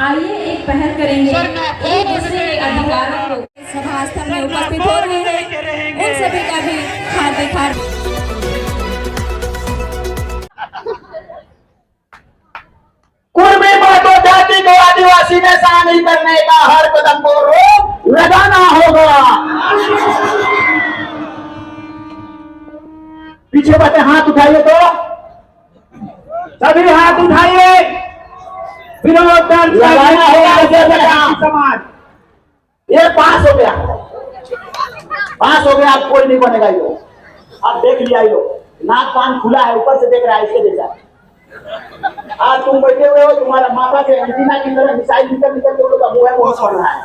आइए एक पहल करेंगे एक दूसरे के अधिकारों को सभास्थल में उपस्थित हो रहे हैं उन सभी का भी हार्दिक कुर्मी महतो जाति को आदिवासी में शामिल करने का हर कदम को रोक लगाना होगा। पीछे बैठे हाथ उठाइए तो सभी हाथ उठाइए। विरोध दर्ज लगाना होगा। समाज ये पास हो गया, पास हो गया। अब कोई नहीं बनेगा। यो अब देख लिया, यो नाक कान खुला है, ऊपर से देख रहा है इसके जैसा। आज तुम बैठे हुए हो, तुम्हारा माथा से एंटीना की तरह मिसाइल निकल निकल के लोग का मुंह है वो छोड़ रहा है।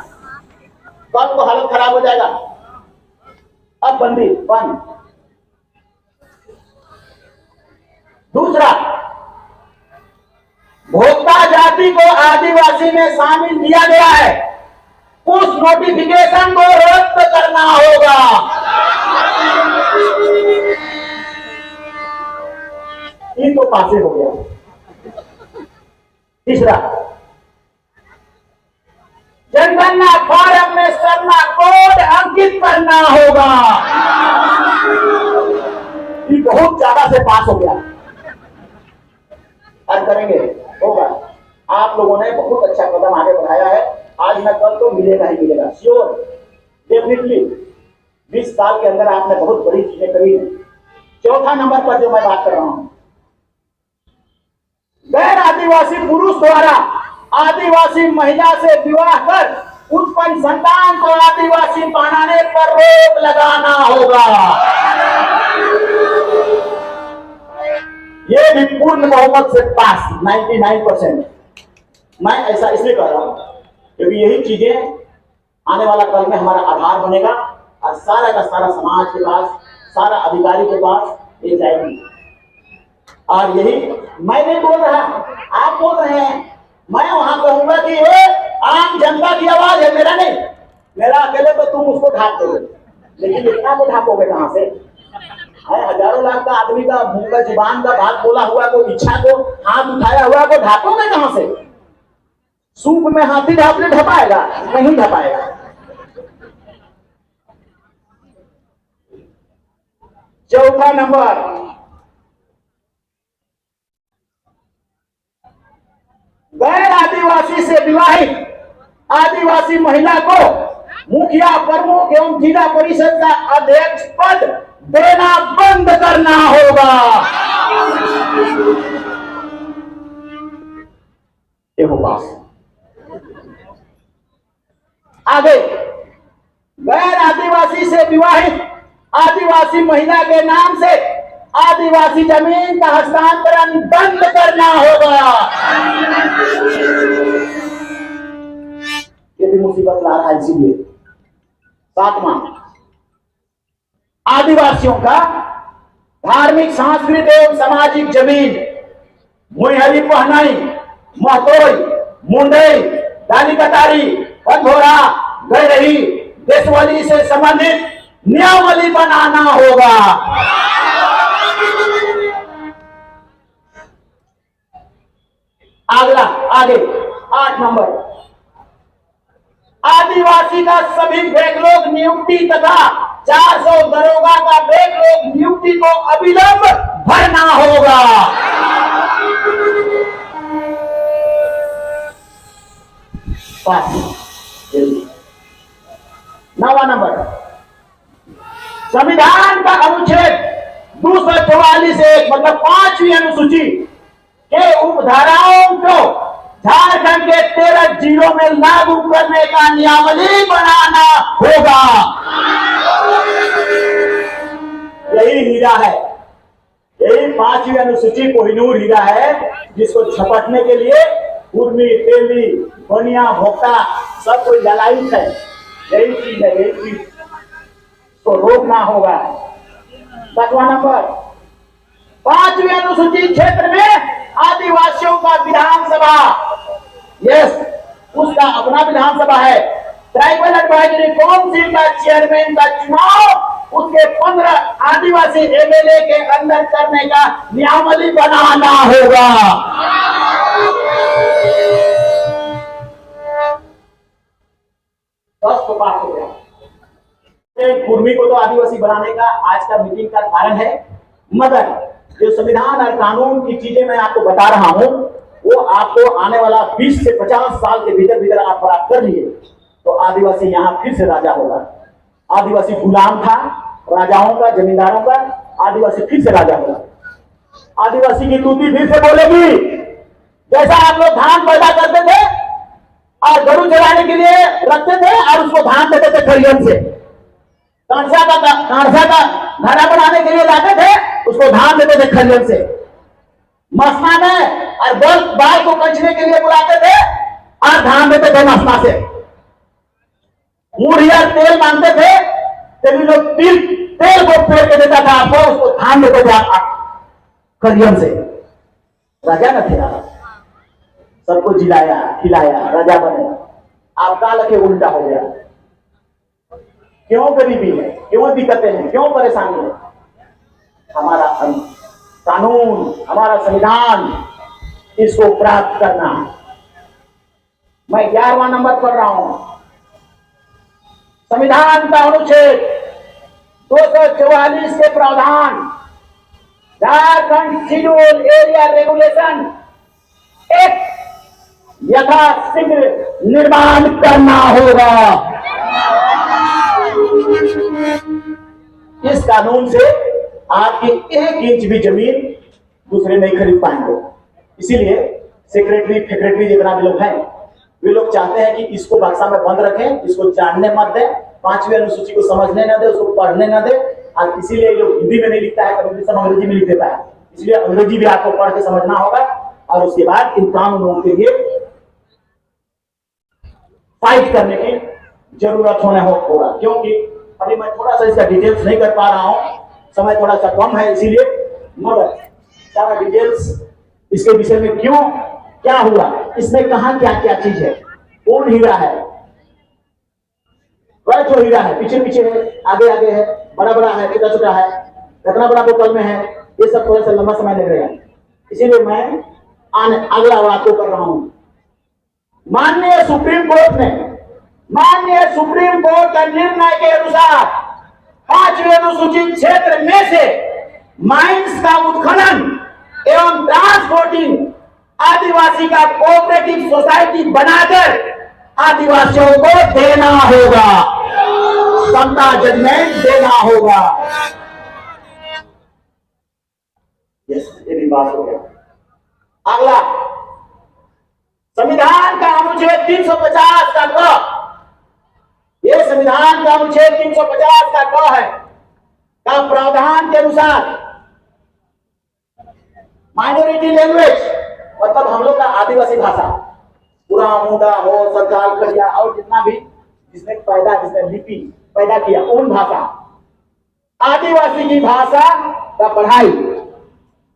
कल को हालत खराब हो जाएगा। अब बंदी बंद। दूसरा, भोक्ता जाति को आदिवासी में शामिल किया गया है, उस नोटिफिकेशन को रद्द करना होगा। ये तो पासे हो गया। तीसरा, जनगणना फॉर्म में सरना कोड अंकित करना होगा। ये बहुत ज्यादा से पास हो गया। आज करेंगे, होगा। आप लोगों ने बहुत अच्छा कदम आगे बढ़ाया है। आज न कल तो मिलेगा ही मिलेगा, श्योर, डेफिनेटली। 20 साल के अंदर आपने बहुत बड़ी चीजें करी है। चौथा नंबर पर जो मैं बात कर रहा हूं, गैर आदिवासी पुरुष द्वारा आदिवासी महिला से विवाह कर उत्पन्न संतान को आदिवासी बनाने पर रोक लगाना होगा। ये भी पूर्ण बहुमत से पास, 99%। मैं ऐसा इसलिए कह रहा हूं क्योंकि यही चीजें आने वाला कल में हमारा आधार बनेगा और सारा का सारा समाज के पास, सारा अधिकारी के पास ये जाएगी। और यही मैं नहीं बोल रहा, आप बोल रहे हैं। मैं वहां कहूंगा कि ये आम जनता की आवाज है, मेरा नहीं। मेरा अकेले तो तुम उसको ढाक दोगे, लेकिन इतना को ढाकोगे कहां से? है हजारों लाख का आदमी का मुंह का जुबान का बात बोला हुआ को, इच्छा को, हाथ उठाया हुआ को ढाकोगे कहां से? सूप में हाथी ढापने ढपाएगा? नहीं ढपाएगा। चौथा नंबर, गैर आदिवासी से विवाहित आदिवासी महिला को मुखिया, प्रमुख एवं जिला परिषद का अध्यक्ष पद देना बंद करना होगा। ये हो पास। आगे, गैर आदिवासी से विवाहित आदिवासी महिला के नाम से आदिवासी जमीन का हस्तांतरण बंद करना होगा। ये भी मुसीबत ला रहा है, इसीलिए। सातवां, आदिवासियों का धार्मिक, सांस्कृतिक एवं सामाजिक जमीन मुहरी, पहनाई, महतोई, मुंडई, दाली कतारी, पंधोरा, गैरही, देशवाली से संबंधित नियमावली बनाना होगा। अगला, आगे 8 नंबर, आदिवासी का सभी बैकलॉग नियुक्ति तथा 400 दरोगा का बैकलॉग नियुक्ति को अविलंब भरना होगा। नवा नंबर, संविधान का अनुच्छेद 244(1) मतलब 5वीं अनुसूची के उपधाराओं को झारखंड के 13 जिलों में लागू करने का नियमावली बनाना होगा। यही हीरा है, यही 5वीं अनुसूची कोहिनूर हीरा है, जिसको झपटने के लिए कुर्मी, तेली, बनिया, भोक्ता सब कोई ललायित है। यही चीज है, यही चीज को रोकना होगा। 10वां नंबर, 5वीं अनुसूची क्षेत्र में आदिवासियों का विधानसभा, यस, उसका अपना विधानसभा है। ट्राइबल एडवाइजरी काउंसिल का चेयरमैन का चुनाव उसके 15 आदिवासी एमएलए के अंदर करने का नियमावली बनाना होगा। तो पास हो गया। कुर्मी को तो आदिवासी बनाने का आज का मीटिंग का कारण है, मगर जो संविधान और कानून की चीजें मैं आपको बता रहा हूं वो आपको आने वाला 20 से 50 साल के भीतर भीतर आप प्राप्त कर लिए तो आदिवासी यहाँ फिर से राजा होगा। आदिवासी गुलाम था राजाओं का, जमींदारों का, आदिवासी फिर से राजा होगा। आदिवासी की तूती फिर से बोलेगी। जैसा आप लोग धान पैदा करते थे और गरु चराने के लिए रखते थे और उसको धान देते थे खरियन से, कांसा का घड़ा बनाने के लिए लाते थे, उसको धान देते थे खरियन से। मसना में और बाल को कंचने के लिए बुलाते थे और धान देते थे मसना से। मुड़िया तेल मांगते थे तभी लोग तेल को फेर के देता था आपको, उसको धान देते थे आप खरियन से। राजा न थे आप, सबको जिलाया खिलाया, राजा बने। आपका लगे उल्टा हो गया। क्यों गरीबी है, क्यों दिक्कतें हैं, क्यों परेशानी है? हमारा कानून, हमारा संविधान, इसको प्राप्त करना। मैं 11वां नंबर पढ़ रहा हूं। संविधान का अनुच्छेद 244 के प्रावधान, Jharkhand schedule area regulation act यथाशीघ्र निर्माण करना होगा। इस कानून से आपकी 1 इंच भी जमीन दूसरे नहीं खरीद पाएंगे। इसीलिए सेक्रेटरी जितना भी लोग हैं वे लोग चाहते हैं कि इसको बक्सा में बंद रखें, इसको जानने मत दें, 5वीं अनुसूची को समझने न दे, उसको पढ़ने न दे। और इसीलिए जो हिंदी में नहीं लिखता है कभी सब अंग्रेजी में लिख देता है। इसलिए अंग्रेजी भी आपको पढ़ के समझना होगा और उसके बाद इन कानूनों के लिए फाइट करने की जरूरत होगा। क्योंकि अभी मैं थोड़ा सा इसका डिटेल्स नहीं कर पा रहा हूं, समय थोड़ा सा कम है, इसीलिए मगर सारा डिटेल्स इसके विषय में क्यों क्या हुआ, इसमें कहां क्या क्या चीज है, कौन हीरा है, वह जो हीरा है पीछे पीछे है, आगे आगे है, बड़ा बड़ा है, छोटा छोटा है, कितना बड़ा बोतल में है, ये सब थोड़ा सा लंबा समय लगेगा। इसीलिए मैं अगला बात को कर रहा हूं। माननीय सुप्रीम कोर्ट का निर्णय के अनुसार 5वीं अनुसूचित क्षेत्र में से माइंस का उत्खनन एवं ट्रांसपोर्टिंग आदिवासी का कोऑपरेटिव सोसाइटी बनाकर आदिवासियों को देना होगा, समता जजमेंट देना होगा। ये भी बात हो गया। अगला संविधान का अनुच्छेद 350 का क, ये संविधान का अनुच्छेद 350 का क है का प्रावधान के अनुसार माइनॉरिटी लैंग्वेज मतलब हम लोग का आदिवासी भाषा, पूरा मुंडा हो, सरकार खड़िया और जितना भी जिसने लिपि पैदा किया उन भाषा, आदिवासी की भाषा का पढ़ाई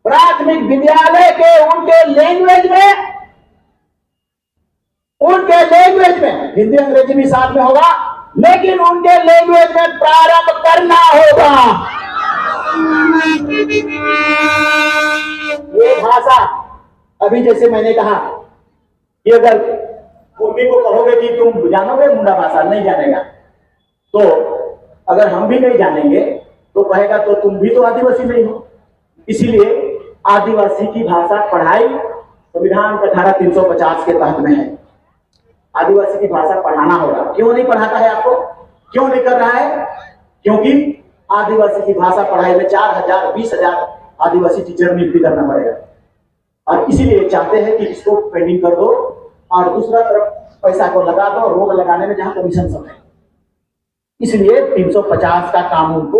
प्राथमिक विद्यालय के उनके लैंग्वेज में हिंदी अंग्रेजी भी साथ में होगा, लेकिन उनके लैंग्वेज में प्रारंभ करना होगा। ये भाषा अभी जैसे मैंने कहा कि अगर कुर्मी को कहोगे कि तुम जानोगे मुंडा भाषा, नहीं जानेगा, तो अगर हम भी नहीं जानेंगे तो कहेगा तो तुम भी तो आदिवासी नहीं हो। इसीलिए आदिवासी की भाषा पढ़ाई संविधान का धारा 350 के तहत में है। आदिवासी की भाषा पढ़ाना होगा। क्यों नहीं पढ़ाता है आपको, क्यों नहीं कर रहा है? क्योंकि आदिवासी की भाषा पढ़ाई में 4,000 20,000 आदिवासी टीचर नियुक्ति करना पड़ेगा और इसीलिए चाहते हैं कि इसको पेंडिंग कर दो और दूसरा तरफ पैसा को लगा दो, रोड लगाने में जहां कमीशन सब है। इसलिए 350 का कानून को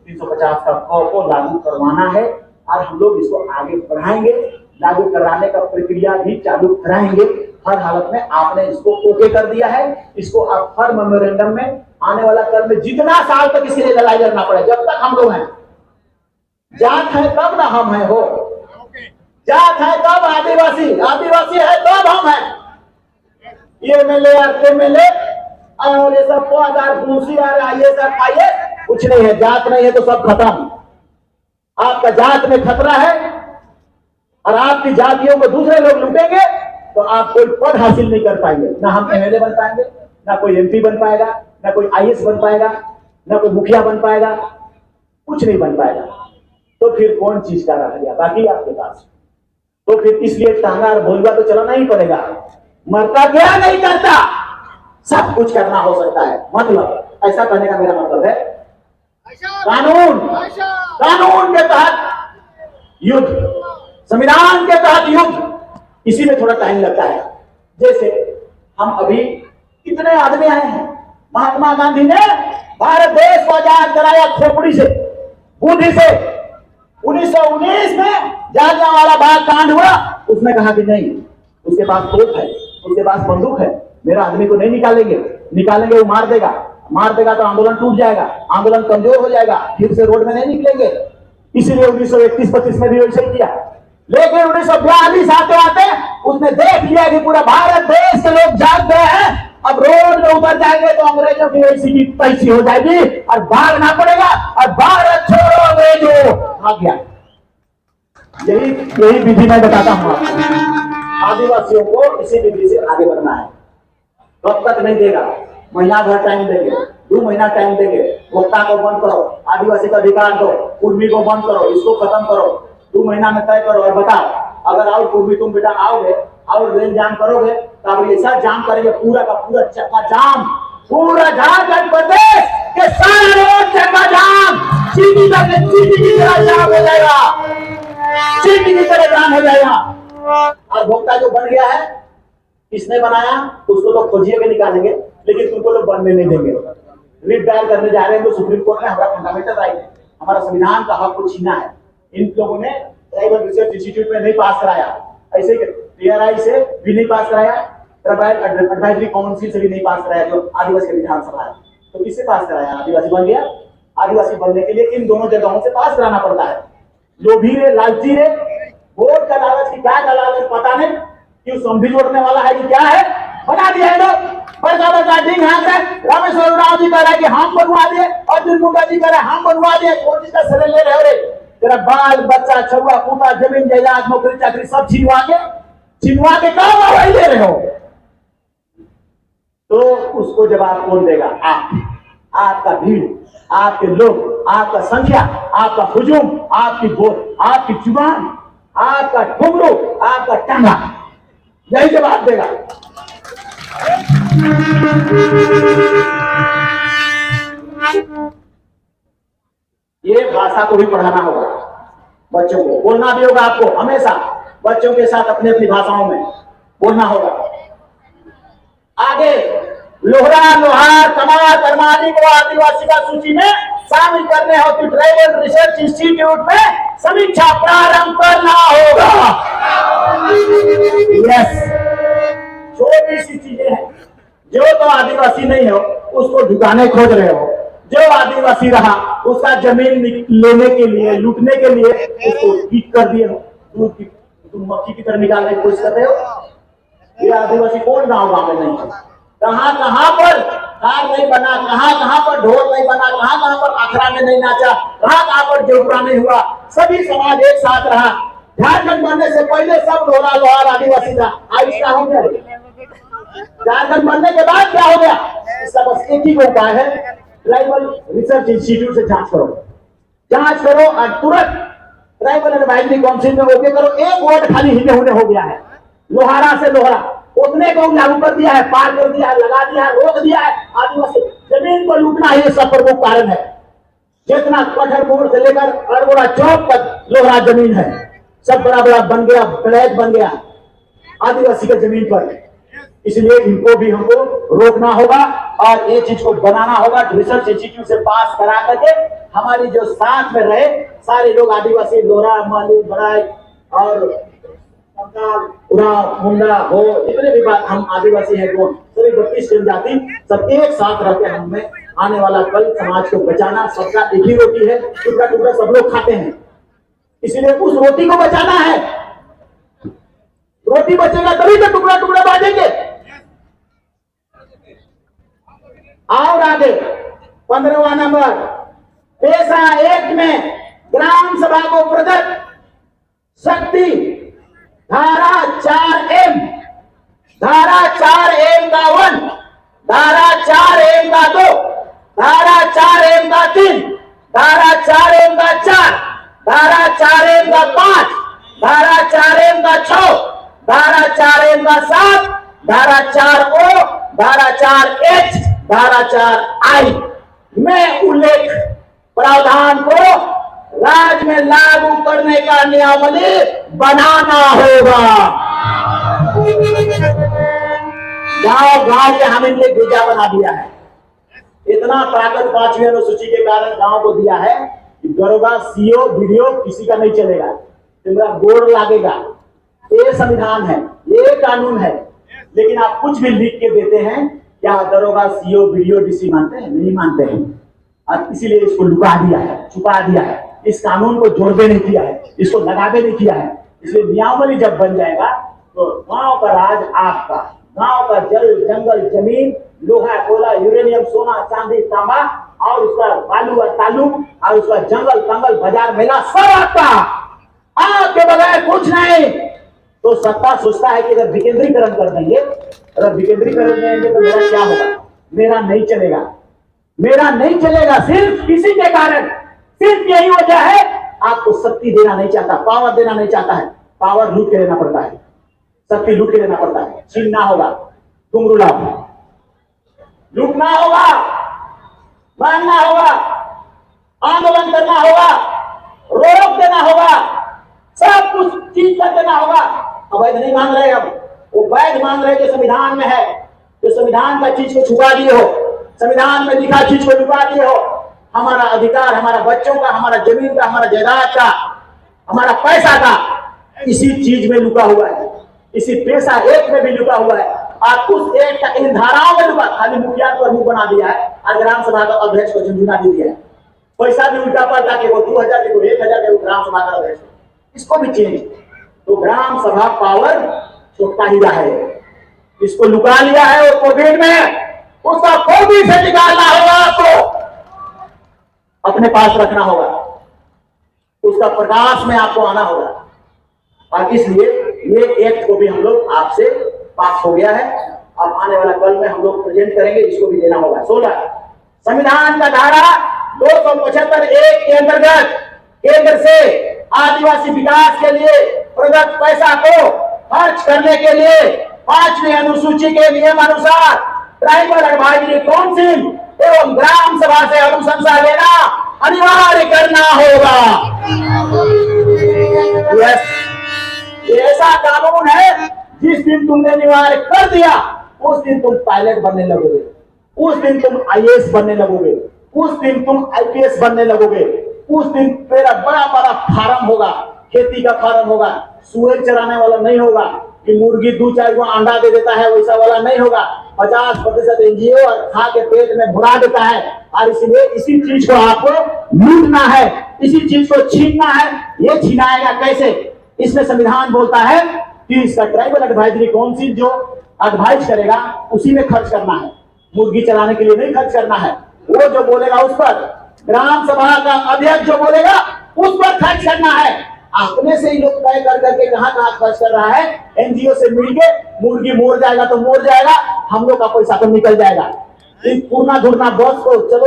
350 का को लागू करवाना है और हम लोग इसको आगे बढ़ाएंगे। लागू कराने का प्रक्रिया भी चालू कराएंगे। हर हालत में आपने इसको ओके कर दिया है। इसको आप हर मेमोरेंडम में आने वाला कल में जितना साल तक इसके लिए लड़ाई लड़ना पड़े, जब तक हम लोग हैं, जात है तब ना हम हैं, हो जात है तब आदिवासी है तब हम हैं। ये एमएलए एमएलए और ये सब पौधार पूंसी आ रहा है, ये सब खाइए, कुछ नहीं है। जात नहीं है तो सब खत्म। आपका जात में खतरा है और आपकी जातियों को दूसरे लोग लूटेंगे तो आप कोई पद हासिल नहीं कर पाएंगे। ना हम एमएलए बन पाएंगे, ना कोई एमपी बन पाएगा, ना कोई आईएएस बन पाएगा, ना कोई मुखिया बन पाएगा, कुछ नहीं बन पाएगा। तो फिर कौन चीज का रह गया बाकी आपके पास? तो फिर इसलिए टांगा और भोलुआ तो चलाना ही पड़ेगा। मरता क्या नहीं करता, सब कुछ करना हो सकता है। मतलब ऐसा कहने का मेरा मतलब है, कानून के तहत युद्ध, संविधान के तहत युद्ध, इसी में थोड़ा टाइम लगता है। जैसे हम अभी कितने आदमी आए हैं, महात्मा गांधी ने भारत देश को आजाद कराया खोपड़ी से, बूढ़ी से। 1919 में जालियांवाला बाग कांड हुआ, उसने कहा कि नहीं, उसके पास तोप है, उसके पास बंदूक है, मेरा आदमी को नहीं निकालेंगे वो मार देगा तो आंदोलन टूट जाएगा, आंदोलन कमजोर हो जाएगा, फिर से रोड में नहीं निकलेंगे। इसीलिए 1931-25 में भी वैसे ही किया। लेकिन 1942 आते उसने देख लिया कि पूरा भारत देश के लोग जाग गए हैं, अब रोड में उतर जाएंगे तो अंग्रेजों की ऐसी की तैसी हो जाएगी और भागना पड़ेगा, और भारत छोड़ो अंग्रेजों, आ गया। यही विधि मैं बताता हूं आपको। आदिवासियों को इसी विधि से आगे बढ़ना है। कब तक नहीं देगा, महीना भर टाइम देंगे, 2 महीना टाइम देंगे। वोटा को बंद करो, आदिवासी का अधिकार दो, कुर्मी को बंद करो, इसको खत्म करो, 2 महीना में तय करो और बताओ। अगर और कुर्मी तुम बेटा आओगे और रेल जाम करोगे तो अब ऐसा जाम करेंगे, पूरा का पूरा चक्का जाम, पूरा झारखंड प्रदेश के सारे रोड चक्का जाम, चीनी की तरह जाम हो जाएगा, चीनी की तरह जाम हो जाएगा। और भोक्ता जो बन गया है, किसने बनाया उसको तो खोजिए के निकालेंगे, लेकिन तुमको लोग बनने नहीं देंगे। रिट दायर करने जा रहे हैं तो सुप्रीम कोर्ट ने हमारा फंडामेंटल राइट है, हमारा संविधान का हक को छीना है। इन लोगों ने ट्राइबल रिसर्च इंस्टीट्यूट में नहीं पास कराया, ऐसे टीआरआई से भी नहीं पास कराया, ट्राइबल एडवाइजरी काउंसिल से भी नहीं पास कराया, जो आदिवासी विधानसभा है। तो किससे पास कराया? आदिवासी बन गया। आदिवासी बनने के लिए इन दोनों जगहों से पास कराना पड़ता है। लोभी रे, लालची रे, वोट का लालच की क्या लालच पता नहीं, क्यों समझी जोड़ने वाला है कि क्या है, बना दिया है लोग। रामेश्वर उरांव जी कह रहा है कि हम बनवा दिए, अर्जुन मुंडा जी कह रहा है हम बनवा दिए। कौन चीज का श्रेय ले रहे हो रे? तेरा बाल बच्चा, छुआ पूता, जमीन जायदाद, नौकरी चाकरी सब छीनवा के काम वही ले रहे हो। तो उसको जवाब कौन देगा? आप, आपका भीड़, आपके लोग, आपका संख्या, आपका हुजूम, आपकी बोल, आपकी जुबान, आपका ठुमरू, आपका टांगा, यही जवाब देगा। ये भाषा को भी पढ़ाना होगा बच्चों को, बोलना भी होगा आपको, हमेशा बच्चों के साथ अपनी अपनी भाषाओं में बोलना होगा। आगे लोहरा, लोहार, कमार, कर्मानी को आदिवासी का सूची में शामिल करने होती ट्राइबल रिसर्च इंस्टीट्यूट में समीक्षा प्रारंभ करना होगा। यस, छोटी सी चीजें हैं। जो तो आदिवासी नहीं हो उसको ढुकाने खोज रहे हो, जो आदिवासी रहा उसका जमीन लेने के लिए, लूटने के लिए उसको ठीक कर दिए हो, तुम मक्खी की तरह निकालने की कोशिश कर रहे हो। ये आदिवासी कौन गाँव में नहीं है? कहां पर कार नहीं बना, कहां पर ढोल नहीं बना, कहां पर आखड़ा में नहीं नाचा, कहां पर जोगरा नहीं हुआ, सभी समाज एक साथ रहा। झारखंड बनने से पहले सब लोहरा, लोहार आदिवासी था। आज क्या हो गया? झारखंड बनने के बाद क्या हो गया? इसका बस एक ही उपाय है, ट्राइबल रिसर्च इंस्टीट्यूट से जांच करो और तुरंत ट्राइबल एडवाइजरी काउंसिल में ओके करो। एक वर्ड खाली हिले होने हो गया है, लोहारा से लोहरा उतने को लागू कर दिया है, पार कर दिया है, लगा दिया है, रोक दिया है। आदिवासी जमीन को लूटना ही सब प्रमुख कारण है। जितना कठर मोड़ से लेकर अरगोड़ा चौक तक लोहरा जमीन है, सब बड़ा बड़ा बन गया, फ्लैट बन गया आदिवासी के जमीन पर। इसलिए इनको भी हमको रोकना होगा और ये चीज को बनाना होगा। रिसर्च इंस्टीट्यूट से पास करा करके हमारी जो साथ में रहे सारे लोग, आदिवासी, लोहरा, माली, बड़ाई और उरांव, मुंडा हो, जितने भी बात हम आदिवासी हैं, वो सभी 32 जनजाति सब एक साथ रहते हैं। हमें आने वाला कल समाज को बचाना, सबका एक ही रोटी है, टुकड़ा टुकड़ा सब लोग खाते हैं, इसलिए उस रोटी को बचाना है। रोटी बचेगा तभी तो टुकड़ा टुकड़ा बांटेंगे। और आगे 15वां नंबर, पेशा एक्ट में ग्राम सभा को प्रदत्त शक्ति धारा 4M धारा 4M का 2, धारा 4M का 3, धारा 4M का 4, धारा 4M का 5, धारा 4M का 6, धारा 4M का 7, धारा 4O, धारा 4H, धारा 4I में उल्लेख प्रावधान को राज्य में लागू करने का नियमावली बनाना होगा। गांव गांव के हम इनके भेजा बना दिया है। इतना ताकत 5वीं अनुसूची के कारण गांव को दिया है कि दरोगा, सीओ, बीडीओ किसी का नहीं चलेगा, तुम्हारा गोड़ लागेगा। ये संविधान है, ये कानून है, लेकिन आप कुछ भी लिख के देते हैं, क्या दरोगा, सीओ, बीडीओ, डीसी मानते हैं? नहीं मानते हैं। और इसीलिए इसको लुका दिया है, छुपा दिया है, इस कानून को जोड़बे नहीं किया है, इसको लगाबे नहीं किया है। इसलिए नियमावली जब बन जाएगा तो गांव का राज आपका, गांव का जल, जंगल, जमीन, लोहा, कोयला, यूरेनियम, सोना, चांदी, तांबा और उसका बालू और तालू और उसका जंगल, तंगल, बाजार, मेला सब आपका, आपके बगैर कुछ नहीं। तो सत्ता सोचता है कि अगर विकेंद्रीकरण कर देंगे, अगर विकेंद्रीकरण देंगे तो मेरा क्या होगा? मेरा नहीं चलेगा, मेरा नहीं चलेगा। सिर्फ किसी के कारण, सिर्फ यही वजह है, आपको शक्ति देना नहीं चाहता, पावर देना नहीं चाहता है। पावर लूट के लेना पड़ता है, शक्ति लूट के लेना पड़ता है। छीनना होगा, घुंघरूला लूटना होगा, मांगना होगा, आंदोलन करना होगा, रोक देना होगा, सब कुछ चीज कर देना होगा। अवैध नहीं मांग रहे, हम वो वैध मांग रहे जो संविधान में है, जो संविधान का चीज को छुपा दिए हो, संविधान में लिखा चीज को लुका दिए हो। हमारा अधिकार, हमारा बच्चों का, हमारा जमीन का, हमारा जायदाद का, हमारा पैसा का इसी चीज में लुका हुआ है, इसी पैसा एक में भी लुका हुआ है। और उस एक का इन धाराओं में लुका, खाली मुखिया को मुंह बना दिया है और ग्राम सभा का अध्यक्ष को झुंझुना दे दिया है। पैसा भी उल्टा पलटा के वो 2000 के, वो 1000 के, ग्राम सभा का अध्यक्ष, इसको भी चेंज। तो ग्राम सभा पावर छोटा ही रहा है, इसको लुका लिया है वो कोविड में, उसका खोपड़ी से निकालना होगा, आपको अपने पास रखना होगा, उसका प्रकाश में आपको आना होगा। और इसलिए ये एक्ट को भी हम लोग आपसे पास हो गया है। अब आने वाला कल में हम लोग प्रेजेंट करेंगे, इसको भी देना होगा। 16 संविधान का धारा 275(1) के अंतर्गत केंद्र से आदिवासी विकास के लिए प्रदत्त पैसा को खर्च करने के लिए 5वीं अनुसूची के नियम अनुसार ट्राइबल एडवाइजरी काउंसिल एवं ग्राम सभा से अनुशंसा लेना अनिवार्य करना होगा। ये ऐसा कानून है, जिस दिन तुमने अनिवार्य कर दिया उस दिन तुम पायलट बनने लगोगे, उस दिन तुम आईएएस बनने लगोगे, उस दिन तुम आईपीएस बनने लगोगे, उस दिन तेरा बड़ा बड़ा फार्म होगा, खेती का फार्म होगा, सुअर चराने वाला नहीं होगा कि मुर्गी 2-4 को अंडा दे देता है, वैसा वाला नहीं होगा। 50% एनजीओ और खा के पेट में भुरा देता है। और इसलिए इसी चीज को आपको लूटना है, इसी चीज को छीनना है। ये छीनाएगा कैसे? इसमें संविधान बोलता है कि इसका ट्राइबल एडवाइजरी काउंसिल जो एडवाइज करेगा उसी में खर्च करना है, मुर्गी चलाने के लिए नहीं खर्च करना है। वो जो बोलेगा उस पर, ग्राम सभा का अध्यक्ष जो बोलेगा उस पर खर्च करना है। अपने से ही लोग तय कर करके कहाँ खर्च कर रहा है। एनजीओ से मिलके मुर्गी मोर जाएगा तो मोर जाएगा, हम लोग का पैसा तो निकल जाएगा। पूर्णा धुरना बस को चलो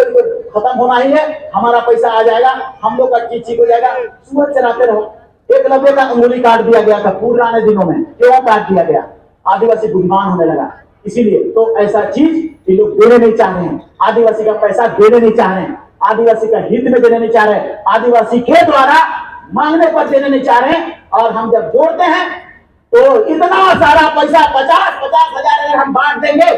खत्म होना ही है, हमारा पैसा आ जाएगा, हम लोग का चीज ठीक हो जाएगा। सुअर चलाते रहो। एकलव्य का अंगुली काट दिया गया था पुराने दिनों में, क्यों काट दिया गया? आदिवासी बुद्धिमान होने लगा, इसीलिए। तो ऐसा चीज ये लोग देने नहीं चाह रहे हैं, आदिवासी का पैसा देने नहीं चाह रहे हैं, आदिवासी का हित में देने नहीं चाह रहे हैं, आदिवासी के द्वारा मांगने पर देने नहीं चाह रहे हैं। और हम जब जोड़ते हैं तो इतना सारा पैसा 50-50 हजार अगर हम बांट देंगे,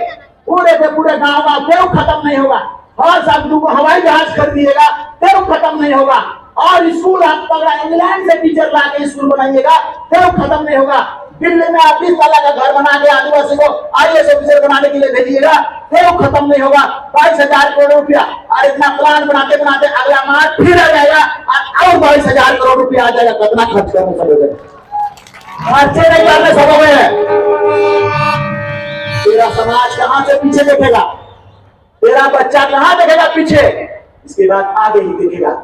पूरे के पूरे गांव का क्यों खत्म नहीं होगा। हर साल को हवाई जहाज खरीदिएगा क्यों खत्म नहीं होगा। और स्कूल आप अगर इंग्लैंड से टीचर ला के स्कूल बनाइएगा क्यों खत्म नहीं होगा। दिल्ली में आप 20 तला का घर बना के आदिवासी को आईएएस ऑफिसर बनाने के लिए भेजिएगा क्यों खत्म नहीं होगा। 22,000 करोड़ रुपया, और इतना प्लान बनाते बनाते अगला माह फिर आ जाएगा और 22,000 करोड़ रुपया आ जाएगा। कितना खर्च करने सब खर्चे नहीं करने सब हो गए। तेरा समाज कहां से पीछे देखेगा, तेरा बच्चा कहां देखेगा पीछे, इसके बाद आगे ही देखेगा।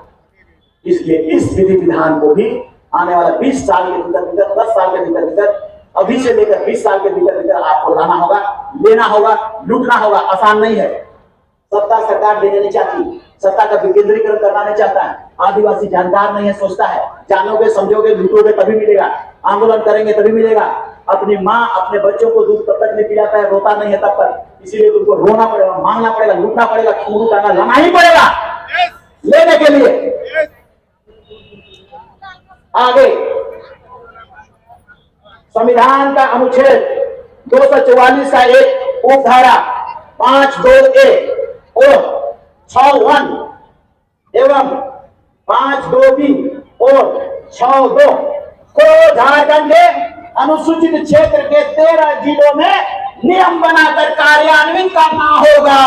इसलिए इस विधि विधान को भी आने वाला 20 साल के भीतर, 10 साल के भीतर, अभी से लेकर 20 साल के भीतर आपको लाना होगा। लेना होगा, लूटना होगा, आसान नहीं है। सत्ता सरकार देने नहीं चाहती, सत्ता का विकेंद्रीकरण करना नहीं चाहता है। आदिवासी जानकार नहीं है, सोचता है जानोगे, समझोगे, लूटोगे तभी मिलेगा, आंदोलन करेंगे तभी मिलेगा। अपनी माँ अपने बच्चों को दूध तब तक नहीं पिलाता है, रोता नहीं है तब तक, इसीलिए तुमको रोना पड़ेगा, मांगना पड़ेगा, लूटना पड़ेगा, खून करना, लाना ही पड़ेगा लेने के लिए। आगे संविधान का अनुच्छेद 244 का एक उपधारा 5(2)(a) और 6(1) एवं 5(2)(b) और 6(2) को झारखंड के अनुसूचित क्षेत्र के 13 जिलों में नियम बनाकर कार्यान्वित करना होगा।